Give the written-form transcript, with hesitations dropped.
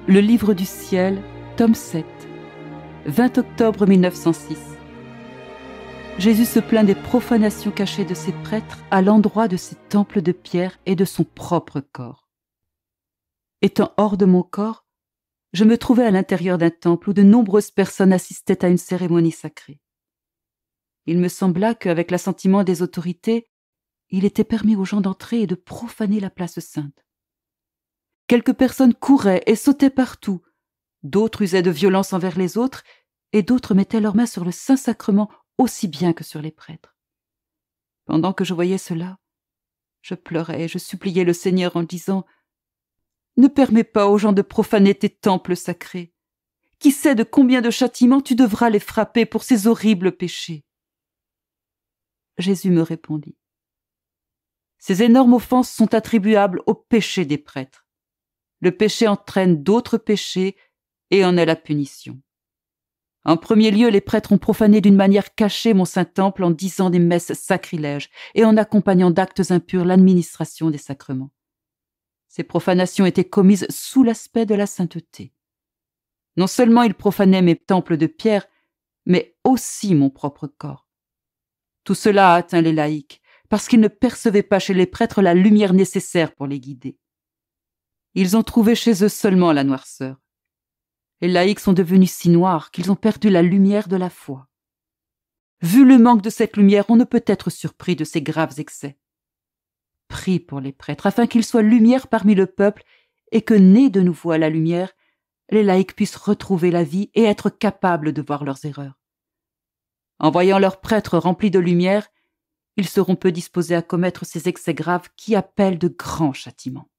Le livre du ciel, tome 7, 20 octobre 1906. Jésus se plaint des profanations cachées de ses prêtres à l'endroit de ses temples de pierre et de son propre corps. Étant hors de mon corps, je me trouvais à l'intérieur d'un temple où de nombreuses personnes assistaient à une cérémonie sacrée. Il me sembla qu'avec l'assentiment des autorités, il était permis aux gens d'entrer et de profaner la place sainte. Quelques personnes couraient et sautaient partout, d'autres usaient de violence envers les autres, et d'autres mettaient leurs mains sur le Saint-Sacrement aussi bien que sur les prêtres. Pendant que je voyais cela, je pleurais et je suppliais le Seigneur en disant « Ne permets pas aux gens de profaner tes temples sacrés. Qui sait de combien de châtiments tu devras les frapper pour ces horribles péchés ?» Jésus me répondit « Ces énormes offenses sont attribuables au péché des prêtres. Le péché entraîne d'autres péchés et en est la punition. En premier lieu, les prêtres ont profané d'une manière cachée mon saint temple en disant des messes sacrilèges et en accompagnant d'actes impurs l'administration des sacrements. Ces profanations étaient commises sous l'aspect de la sainteté. Non seulement ils profanaient mes temples de pierre, mais aussi mon propre corps. Tout cela a atteint les laïcs, parce qu'ils ne percevaient pas chez les prêtres la lumière nécessaire pour les guider. Ils ont trouvé chez eux seulement la noirceur. Les laïcs sont devenus si noirs qu'ils ont perdu la lumière de la foi. Vu le manque de cette lumière, on ne peut être surpris de ces graves excès. Prie pour les prêtres, afin qu'ils soient lumière parmi le peuple et que, nés de nouveau à la lumière, les laïcs puissent retrouver la vie et être capables de voir leurs erreurs. En voyant leurs prêtres remplis de lumière, ils seront peu disposés à commettre ces excès graves qui appellent de grands châtiments.